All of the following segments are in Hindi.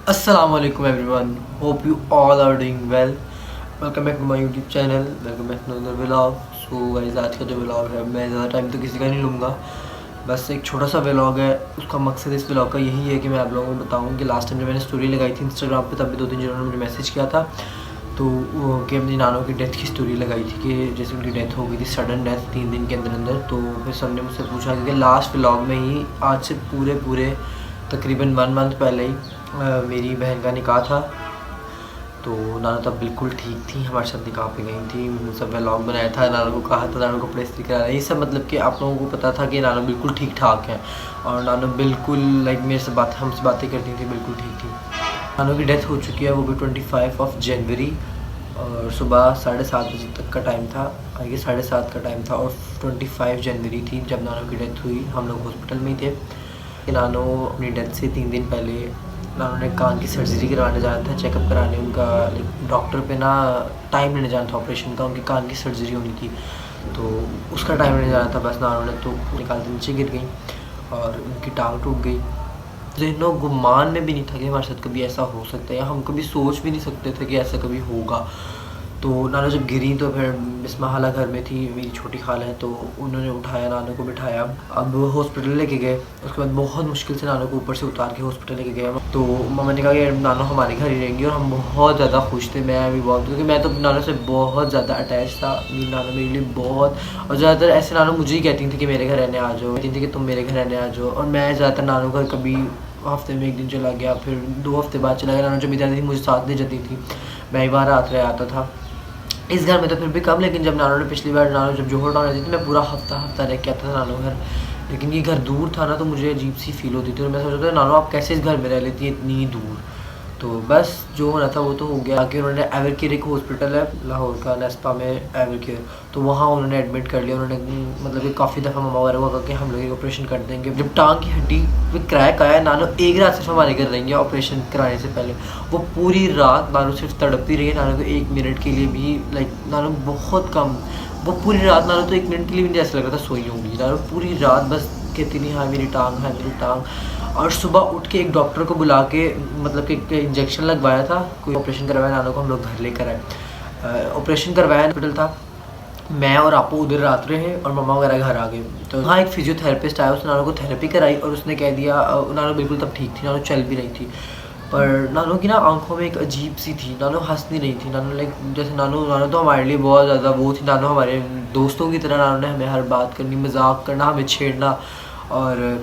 Assalamualaikum everyone. Hope you all are doing well. Welcome back to my YouTube channel. Welcome back to another vlog. So guys, आज का जो vlog है मैं ज़्यादा टाइम तो किसी का नहीं लूँगा. बस एक छोटा सा vlog है. उसका मकसद इस vlog का यही है कि मैं आप लोगों को बताऊँ कि लास्ट टाइम जब मैंने स्टोरी लगाई थी इंस्टाग्राम पे, तब भी 2-3 जनों ने मुझे मैसेज किया था. तो कि अपनी नानों की डेथ की स्टोरी लगाई थी कि जैसे उनकी डेथ हो गई थी, सडन डेथ 3 दिन के अंदर अंदर. तो फिर सबने मुझसे पूछा क्योंकि लास्ट vlog में ही आज से पूरे तकरीबन 1 मंथ पहले ही मेरी बहन का निकाह था. तो नानू तब बिल्कुल ठीक थी, हमारे साथ निकाह पे गई थी, सब व्लॉग बनाया था, नानू को कहा था नानू कपड़े इस्त्री करा ये सब, मतलब कि आप लोगों को पता था कि नानू बिल्कुल ठीक ठाक है. और नानू बिल्कुल लाइक मेरे से हमसे बातें करती थी, बिल्कुल ठीक थी. नानू की डेथ हो चुकी है, वो भी 25 जनवरी, और सुबह 7:30 बजे तक का टाइम था, आगे 7:30 का टाइम था. और 25 जनवरी थी जब नानू की डेथ हुई. हम लोग हॉस्पिटल में ही थे. नानू अपनी डेथ से 3 दिन पहले नानू ने कान की सर्जरी करवाने जाना था, चेकअप कराने. उनका डॉक्टर पे ना टाइम लेने जाना था ऑपरेशन का, उनकी कान की सर्जरी होनी थी, तो उसका टाइम लेने जाना था. बस नानू ने तो निकालते नीचे गिर गई और उनकी टांग टूट गई. जहनो गुमान में भी नहीं था कि हमारे साथ कभी ऐसा हो सकता है, या हम कभी सोच भी नहीं सकते थे कि ऐसा कभी होगा. तो नानू जब गिरी तो फिर बिस्मा खाला घर में थी, मेरी छोटी खाला है, तो उन्होंने उठाया, नानू को बिठाया, अब हॉस्पिटल लेके गए. उसके बाद बहुत मुश्किल से नानू को ऊपर से उतार के हॉस्पिटल लेके गए. तो मम्मा ने कहा कि नानू हमारे घर ही रहेंगी, और हम बहुत ज़्यादा खुश थे. मैं भी बहुत, क्योंकि मैं तो नानू से बहुत ज़्यादा अटैच था. मेरी नानू मेरे लिए बहुत, और ज़्यादातर ऐसे नानू मुझे ही कहती थी कि मेरे घर रहने आ जाओ, कहती थी कि तुम मेरे घर रहने आ जाओ. और मैं ज़्यादातर नानू घर कभी हफ्ते में 1 दिन चला गया, फिर 2 हफ्ते बाद चला गया. नानू जब इधर थी मुझे साथ नहीं जाती थी, मैं ही बाहर रात रह आता था. इस घर में तो फिर भी कम, लेकिन जब नानू ने पिछली बार नानू जब जोहर टाउन रहती थी, मैं पूरा हफ्ता रह के आता था नानू घर. लेकिन ये घर दूर था ना, तो मुझे अजीब सी फील होती थी, और मैं सोचता था नानू आप कैसे इस घर में रह लेती है इतनी दूर. तो बस जो होना था वो तो हो गया कि उन्होंने एवर केयर, एक हॉस्पिटल है लाहौर का नेस्पा में एवर केयर, तो वहाँ उन्होंने एडमिट कर लिया. उन्होंने मतलब कि काफ़ी दफ़ा मम्मा वगैरह को कहा कि हम लोग एक ऑपरेशन कर देंगे. जब टांग की हड्डी में क्रैक आया, नानू एक रात सिर्फ हमारे घर रहेंगे ऑपरेशन कराने से पहले. वो पूरी रात नानू सिर्फ तड़पती रही है. नानू को 1 मिनट के लिए भी लाइक नानू बहुत कम, वो पूरी रात नानू तो 1 मिनट के लिए भी ऐसा लग रहा था सोई होंगी. नानू पूरी रात बस कहती नहीं हाँ मेरी टांग, हाँ मेरी टांग. और सुबह उठ के एक डॉक्टर को बुला के, मतलब कि एक इंजेक्शन लगवाया था, कोई ऑपरेशन करवाया नानू को, हम लोग घर लेकर आए. ऑपरेशन करवाया, हॉस्पिटल था, मैं और आपू उधर रात रहे और मम्मा वगैरह घर आ गए. तो हाँ एक फिजियोथेरेपिस्ट आया, उसने नानू को थेरेपी कराई, और उसने कह दिया, नानू बिल्कुल तब ठीक थी, नानू चल भी रही थी. पर नानू की ना आंखों में एक अजीब सी थी, नानू हंस नहीं रही थी. नानू लाइक जैसे नानू तो हमारे लिए बहुत ज़्यादा वो थी. नानू हमारे दोस्तों की तरह, नानू ने हमें हर बात करनी, मजाक करना, हमें छेड़ना. और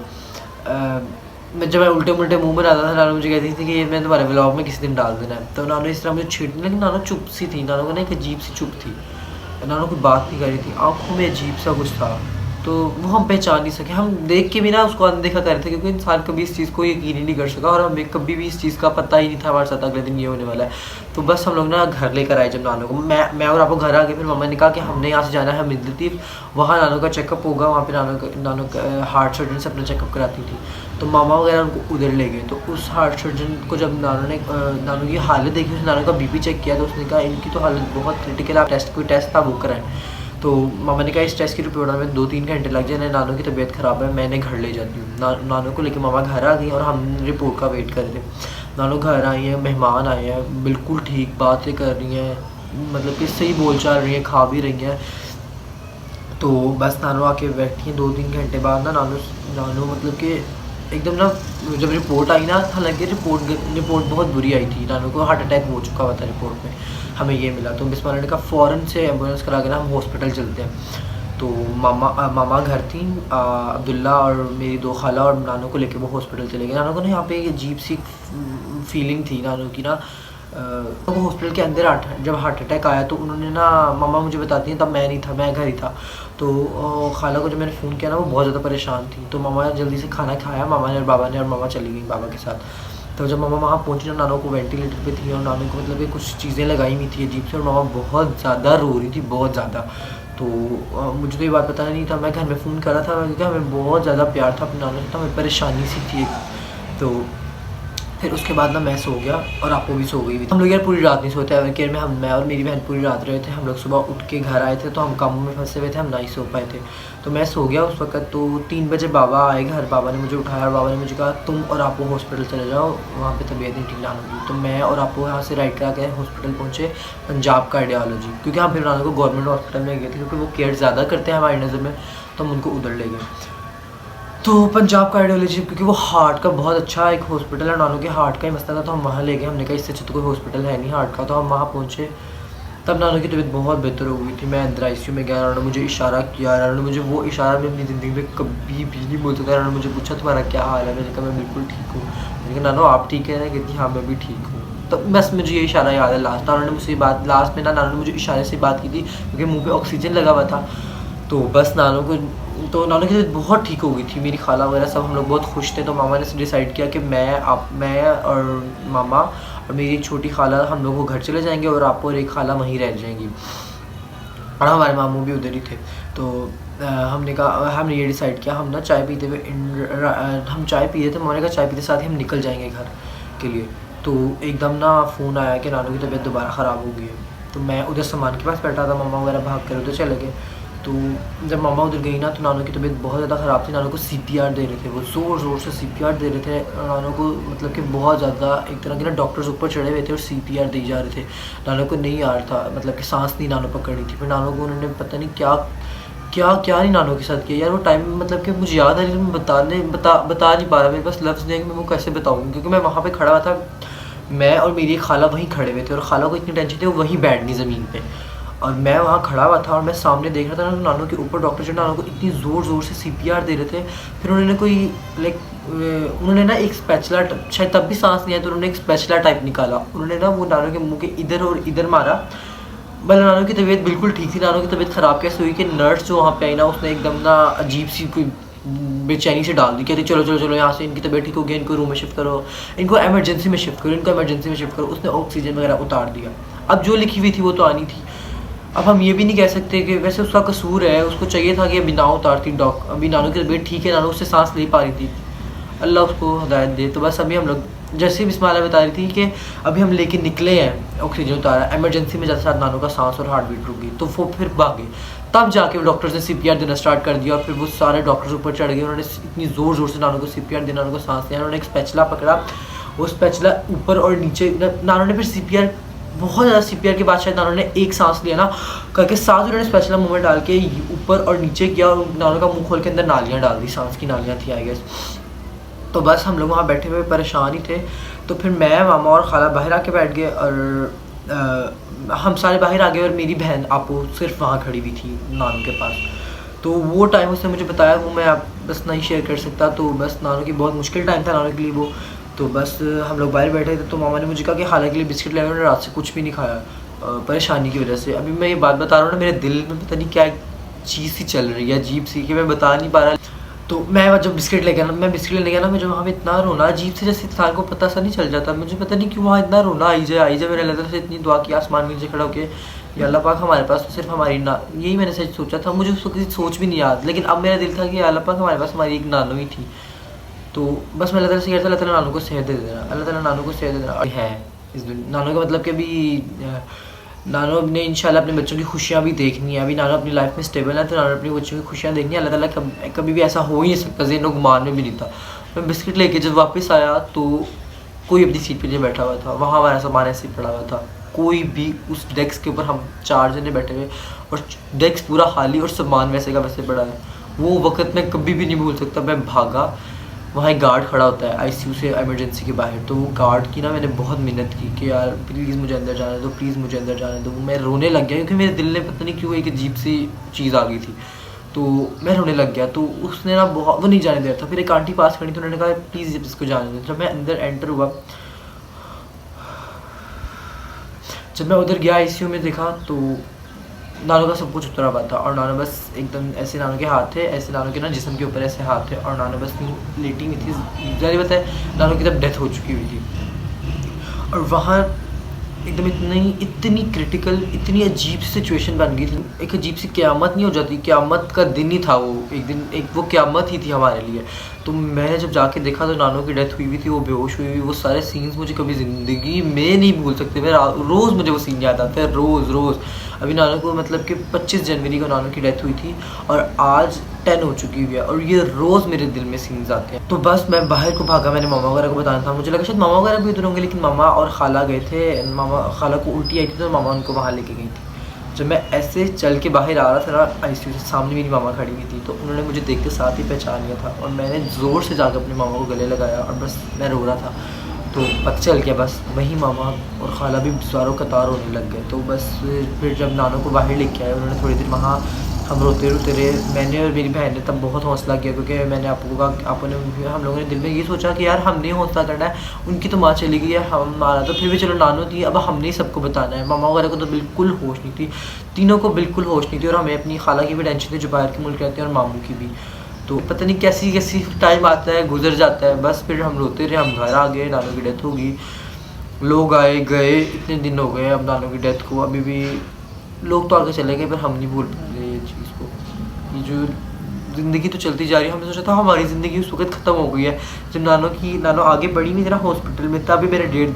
मैं जब मैं उल्टे मुंह में डालता था, नानू मुझे कहती थी कि ये मैं तुम्हारे व्लॉग में किसी दिन डाल देना है. तो नानू इस तरह मुझे छेड़ने, लेकिन नानू चुप सी थी. नानू का ना एक अजीब सी चुप थी, नानू कोई बात नहीं कर रही थी, आंखों में अजीब सा कुछ था. तो वो हम पहचान नहीं सके, हम देख के भी ना उसको अनदेखा कर रहे थे, क्योंकि इंसान कभी इस चीज़ को यकीन ही नहीं कर सका, और हमें कभी भी इस चीज़ का पता ही नहीं था हमारे साथ अगले दिन ये होने वाला है. तो बस हम लोग ना घर लेकर आए जब नानू को, मैं और आपको घर आ गए. फिर मम्मा ने कहा कि हमने यहाँ से जाना है हमीद, वहाँ नानू का चेकअप होगा, वहाँ पे नानू का हार्ट सर्जन से अपना चेकअप कराती थी. तो मामा वगैरह उनको उधर ले गए. तो उस हार्ट सर्जन को जब नानू की हालत देखी, उसने नानू का बीपी चेक किया, तो उसने कहा इनकी तो हालत बहुत क्रिटिकल है, आप कोई टेस्ट था वो कराएं. तो मामा ने कहा इस टेस्ट की रिपोर्ट में 2-3 घंटे लग जाए, नानू की तबीयत ख़राब है, मैंने घर ले जाती हूँ. नानू को लेकर मामा घर आ गई, और हम रिपोर्ट का वेट कर रहे थे. नानू घर आई हैं, मेहमान आए हैं, बिल्कुल ठीक बातें कर रही हैं, मतलब कि सही बोल चाल रही हैं, खा भी रही हैं. तो बस नानू आके बैठी हैं. 2-3 घंटे बाद ना नानू मतलब कि एकदम ना, जब रिपोर्ट आई ना, हालांकि रिपोर्ट बहुत बुरी आई थी. नानू को हार्ट अटैक हो चुका हुआ था रिपोर्ट में, हमें ये मिला. तो बिस्मा ने कहा फ़ौरन से एम्बुलेंस करा के ना हम हॉस्पिटल चलते हैं. तो मामा घर थी, अब्दुल्ला और मेरी 2 खाला और नानू को लेके वो हॉस्पिटल चले गए. नानू को ना यहाँ पे एक अजीब सी फीलिंग थी नानू की ना. तो वो हॉस्पिटल के अंदर जब हार्ट अटैक आया, तो उन्होंने ना, मामा मुझे बताती हैं तब मैं नहीं था, मैं घर ही था. तो खाला को जब मैंने फ़ोन किया ना, वो बहुत ज़्यादा परेशान थी. तो मामा ने जल्दी से खाना खाया, मामा ने और बाबा ने, और मामा चली गई बाबा के साथ. तो जब मामा वहाँ पहुँची ना, नानू को वेंटिलेटर पे थी, और नानू को मतलब कि कुछ चीज़ें लगाई हुई थी अजीब से, और मामा बहुत ज़्यादा रो रही थी, बहुत ज़्यादा. तो मुझे तो ये बात पता नहीं था, मैं घर में फ़ोन करा था, क्योंकि हमें बहुत ज़्यादा प्यार था अपने नानू से, तो हमें परेशानी सी थी. तो फिर उसके बाद ना मैं सो गया और आपको भी सो गई भी। हम लोग यार पूरी रात नहीं सोते एवर केयर में। मैं और मेरी बहन पूरी रात रहे थे। हम लोग सुबह उठ के घर आए थे तो हम कामों में फंसे हुए थे, हम ना ही सो पाए थे। तो मैं सो गया उस वक्त। तो 3 बजे बाबा आए घर। बाबा ने मुझे उठाया और बाबा ने मुझे कहा तुम और आपको हॉस्पिटल चले जाओ, वहाँ पे तबीयत नहीं ठीक नानू की। तो मैं और आपको यहाँ से राइड करा के हॉस्पिटल पहुँचे, पंजाब कार्डियोलॉजी, क्योंकि हम फिर नानू को गवर्नमेंट हॉस्पिटल में गए थे क्योंकि वो केयर ज़्यादा करते हैं हमारी नज़र में, तो हम उनको उधर ले गए। तो पंजाब कार्डियोलॉजी, क्योंकि वो हार्ट का बहुत अच्छा एक हॉस्पिटल है, नानू के हार्ट का ही मसला था, तो हम वहाँ ले गए। हमने कहा इससे अच्छा तो कोई हॉस्पिटल है नहीं हार्ट का। तो हम वहाँ पहुँचे, तब नानू की तबीयत बहुत बेहतर हो गई थी। मैं अंदर ICU में गया, नानू ने मुझे इशारा किया। नानू ने मुझे वो इशारा मैं अपनी ज़िंदगी में कभी भी नहीं बोल सकता। नानू ने मुझे पूछा तुम्हारा क्या हाल है, मैंने कहा मैं बिल्कुल ठीक हूँ। मैंने कहा नानू आप ठीक है ना? कहती हाँ मैं भी ठीक हूँ। तो बस मुझे ये इशारा याद है लास्ट। नानू ने मुझसे बात लास्ट में नानू ने मुझे इशारे से बात की थी क्योंकि मुँह पर ऑक्सीजन लगा हुआ था। तो बस नानू की तबीयत बहुत ठीक हो गई थी। मेरी खाला वगैरह सब हम लोग बहुत खुश थे। तो मामा ने डिसाइड किया कि मैं और मामा और मेरी छोटी खाला हम लोग वो घर चले जाएंगे और आप और एक खाला वहीं रह जाएंगी, और हमारे मामू भी उधर ही थे। तो हमने कहा, हमने ये डिसाइड किया, हम ना चाय पीते हुए हम चाय पी रहे थे। मामा ने कहा चाय पीते साथ ही हम निकल जाएंगे घर के लिए। तो एकदम ना फ़ोन आया कि नानू की तबीयत दोबारा ख़राब हो गई है। तो मैं उधर सामान के पास बैठा था, मामा वगैरह भाग कर उधर चले गए। तो जब मामा उधर गई ना तो नानू की तबीयत बहुत ज़्यादा ख़राब थी। नानू को CPR दे रहे थे, वो ज़ोर से CPR दे रहे थे नानू को, मतलब कि बहुत ज़्यादा एक तरह के ना डॉक्टर्स ऊपर चढ़े हुए थे और CPR दी जा रहे थे। नानू को नहीं आ रहा था, मतलब कि सांस नहीं नानू पकड़ी थी। फिर नानू को उन्होंने पता नहीं क्या नहीं नानू के साथ किया यार। वो टाइम मतलब कि मुझे याद है लेकिन मैं बता नहीं पा रहा, मेरे पास लफ्ज़ नहीं है कि मैं वो कैसे बताऊँ, क्योंकि मैं वहाँ पर खड़ा हुआ था। मैं और मेरी खाला वहीं खड़े हुए थे और खाला को इतनी टेंशन थी वो वहीं बैठ गई ज़मीन पे, और मैं वहाँ खड़ा हुआ था और मैं सामने देख रहा था ना। तो नानू के ऊपर डॉक्टर जो नानू को इतनी ज़ोर से CPR दे रहे थे। फिर उन्होंने उन्होंने ना एक स्पैचुला, शायद तब भी सांस नहीं आया तो उन्होंने एक स्पैचुला टाइप निकाला। उन्होंने ना वो नानू के मुँह के इधर और इधर मारा। मतलब नानू की तबीयत बिल्कुल ठीक थी। नानू की तबीयत ख़राब कैसे हुई कि नर्स जो वहाँ पे आई ना उसने एकदम ना अजीब सी कोई बेचैनी से डाल दी, कहती चलो यहाँ से, इनकी तबीयत ठीक हो गई, इनको रूम में शिफ्ट करो, इनको एमरजेंसी में शिफ्ट करो। उसने ऑक्सीजन वगैरह उतार दिया। अब जो लिखी हुई थी वो तो आनी थी। अब हम ये भी नहीं कह सकते कि वैसे उसका कसूर है, उसको चाहिए था कि अभी ना उतारती अभी नानू की तबीयत ठीक है, नानू उससे सांस ले पा रही थी, अल्लाह उसको हिदायत दे। तो बस अभी हम लोग जैसे बिस्मिल्लाह बता रही थी कि अभी हम लेके निकले हैं, ऑक्सीजन उतारा, एमरजेंसी में जाते साथ नानू का सांस और हार्ट बीट रुक गई। तो वो फिर भागे, तब जाके डॉक्टर्स ने CPR देना स्टार्ट कर दिया। और फिर वो सारे डॉक्टर्स ऊपर चढ़ गए, उन्होंने इतनी ज़ोर से नानू को CPR दिया, नानू को सांस दिया। उन्होंने एक स्पैचुला पकड़ा, वो स्पैचुला ऊपर और नीचे, नानू ने फिर CPR बहुत ज़्यादा CPR के बाद शायद नानू ने एक सांस लिया ना करके साथ उन्होंने स्पैचुला मुँह में डाल के ऊपर और नीचे किया और नानू का मुंह खोल के अंदर नालियाँ डाल दी, सांस की नालियाँ थी आई गेस। तो बस हम लोग वहाँ बैठे हुए परेशान ही थे। तो फिर मैं, मामा और खाला बाहर आके बैठ गए और हम सारे बाहर आ गए और मेरी बहन आपू सिर्फ वहाँ खड़ी हुई थी नानू के पास। तो वो टाइम उसने मुझे बताया, वो मैं आप बस नहीं शेयर कर सकता। तो बस नानू की बहुत मुश्किल टाइम था नानू के लिए वो। तो बस हम लोग बाहर बैठे थे तो मामा ने मुझे कहा कि खाला के लिए बिस्किट लाए, उन्होंने रात से कुछ भी नहीं खाया परेशानी की वजह से। अभी मैं ये बात बता रहा हूँ ना, मेरे दिल में पता नहीं क्या चीज़ सी चल रही है अजीब सी, कि मैं बता नहीं पा रहा। तो मैं जब बिस्किट लेके आना, मैं बिस्किट लेके आना, मुझे वहाँ पे इतना रोना अजीब से, जैसे इंसान को पता सा नहीं चल जाता। मुझे पता नहीं क्यों वहाँ इतना रोना आई जाए। मैंने अल्लाह ताला से इतनी दुआ की आसमान में नीचे खड़ा होकर, या अल्लाह पाक हमारे पास तो सिर्फ हमारी ना, यही मैंने सच सोचा था। मुझे उसको किसी सोच भी नहीं याद, लेकिन अब मेरा दिल था कि अल्लाह पाक हमारे पास हमारी एक नानू ही थी। तो बस मैं अल्लाह ताला से कहता, अल्लाह ताला नानू को सेहत दे देना, अल्लाह ताला नानू को सेहत दे देना है इस नानू का मतलब कि अभी नानू ने इंशाल्लाह अपने बच्चों की खुशियाँ भी देखनी है। अभी नानू अपनी लाइफ में स्टेबल है तो नानू अपनी बच्चों की खुशियाँ देखनी है। अल्लाह ताला कभी भी ऐसा हो ही नहीं सकता, ज़हन गुमान में भी नहीं था। मैं बिस्किट लेके जब वापस आया तो कोई अपनी सीट पे नहीं बैठा हुआ था, वहाँ हमारा सामान ऐसे ही पड़ा हुआ था। कोई भी उस डेस्क के ऊपर, हम 4 जने बैठे हुए और डेस्क पूरा खाली और सामान वैसे का वैसे पड़ा है। वो वक्त मैं कभी भी नहीं भूल सकता। मैं भागा, वहाँ एक गार्ड खड़ा होता है ICU से इमरजेंसी के बाहर। तो वो गार्ड की ना मैंने बहुत मिन्नत की कि यार प्लीज़ मुझे अंदर जाने दो, प्लीज़ मुझे अंदर जाने दो। मैं रोने लग गया क्योंकि मेरे दिल में पता नहीं क्यों एक अजीब सी चीज़ आ गई थी। तो मैं रोने लग गया। तो उसने ना बहुत, वो नहीं जाने दिया था। फिर एक आंटी पास खड़ी, तो उन्होंने कहा प्लीज़ इसको जाने दो। जब मैं अंदर एंटर हुआ, जब मैं उधर गया ICU में देखा तो नानू का सब कुछ उतरा हुआ था और नानू बस एकदम ऐसे, नानू के हाथ थे ऐसे, नानू के ना जिस्म के ऊपर ऐसे हाथ थे और नानू बस लेटी हुई थी। जारी बात है नानू की तब डेथ हो चुकी हुई थी। और वहाँ एकदम इतनी क्रिटिकल, इतनी अजीब सिचुएशन बन गई थी। एक अजीब सी क़यामत नहीं हो जाती, क़यामत का दिन ही था वो, एक दिन एक वो क़यामत ही थी हमारे लिए। तो मैंने जब जाके देखा तो नानो की डेथ हुई हुई थी, वो बेहोश हुई हुई, वो सारे सीन्स मुझे कभी ज़िंदगी में नहीं भूल सकते। मैं रोज़ मुझे वो सीन याद आता है, रोज़। अभी नानो को मतलब कि 25 जनवरी को नानो की डेथ हुई थी और आज 10 हो चुकी हुई है और ये रोज़ मेरे दिल में सीन्स आते हैं। तो बस मैं बाहर को भागा, मैंने मामा वगैरह को बताना था, मुझे लगा शायद मामा वगैरह भी उधर होंगे, लेकिन मामा और खाला गए थे। मामा खाला को उल्टी आई थी तो मामा उनको वहाँ लेके गई थी। जब मैं ऐसे चल के बाहर आ रहा था ना आईसीयू से, सामने मेरी मामा खड़ी हुई थी, तो उन्होंने मुझे देख के साथ ही पहचान लिया था और मैंने ज़ोर से जाकर अपने मामा को गले लगाया और बस मैं रो रहा था। तो पता चल गया बस वहीं मामा और खाला भी ज़ारों कतार होने लग गए। तो बस फिर जब नानो को बाहर लेके आए उन्होंने, थोड़ी देर वहाँ हम रोते रहे। मैंने और मेरी बहन ने तब बहुत हौसला किया, क्योंकि मैंने आपको कहा, हम लोगों ने दिल में ये सोचा कि यार हमने हौसला करना है, उनकी तो माँ चली गई है, हमारा तो फिर भी चलो नानो थी, अब हमने ही सबको बताना है। मामा वगैरह को तो बिल्कुल होश नहीं थी, तीनों को बिल्कुल होश नहीं थी और हमें अपनी खाला की भी टेंशन थी जो बाहर के मुल्क रहते हैं और मामू की भी। तो पता नहीं कैसी टाइम आता है, गुजर जाता है। बस फिर हम रोते रहे, हम घर आ गए, नानो की डेथ होगी, लोग आए गए, इतने दिन हो गए अब नानो की डेथ को, अभी भी लोग तो आगे चले गए पर हम नहीं भूल पा रहे ये चीज़ को। ये जो ज़िंदगी तो चलती जा रही है, हमने सोचा था हमारी ज़िंदगी उस वक्त ख़त्म हो गई है जब नानो आगे बढ़ी नहीं थी ना हॉस्पिटल में, तभी मैंने डेट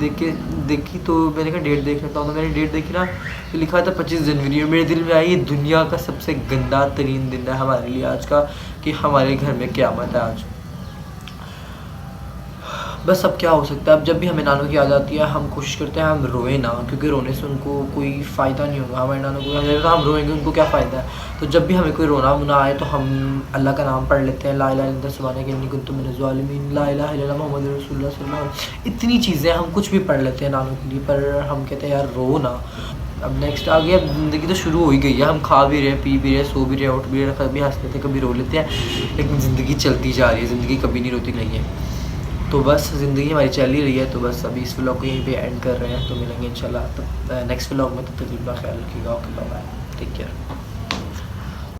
देखी तो मैंने कहा डेट देख लेता हूँ। तो मैंने डेट देखी ना, तो लिखा था 25 जनवरी और मेरे दिल में आई ये दुनिया का सबसे गंदा तरीन दिन है हमारे लिए आज का, कि हमारे घर में क़यामत है आज। बस अब क्या हो सकता है। अब जब भी हमें नानो की याद आती है हम कोशिश करते हैं हम रोए ना, क्योंकि रोने से उनको कोई फ़ायदा नहीं होगा। हमारे नानो को हम रोएंगे उनको क्या फ़ायदा है। तो जब भी हमें कोई रोना मुना आए तो हम अल्लाह का नाम पढ़ लेते हैं, ला इलाहा इल्लल्लाह सुब्हानक इन्नी कुन्तु मिनज़ ज़ालिमीन, ला इलाहा इल्लल्लाह मुहम्मदुर रसूलुल्लाह सल्लल्लाहु अलैहि वसल्लम। इतनी चीज़ें हम कुछ भी पढ़ लेते हैं नानो के लिए, पर हम कहते हैं यार रो ना। अब नेक्स्ट आ गया, ज़िंदगी तो शुरू हो ही गई है, हम खा भी रहे, पी भी रहे, सो भी रहे, उठ भी रहे, कभी हंस लेते हैं, कभी रो लेते हैं, लेकिन ज़िंदगी चलती जा रही है, ज़िंदगी कभी नहीं रोती नहीं है। तो बस ज़िंदगी हमारी चल ही रही है। तो बस अभी इस व्लॉग को यहीं पे एंड कर रहे हैं, तो मिलेंगे इंशाल्लाह तब नेक्स्ट व्लॉग में। तब तक अपना ख्याल रखिएगा। Okay bye, take care.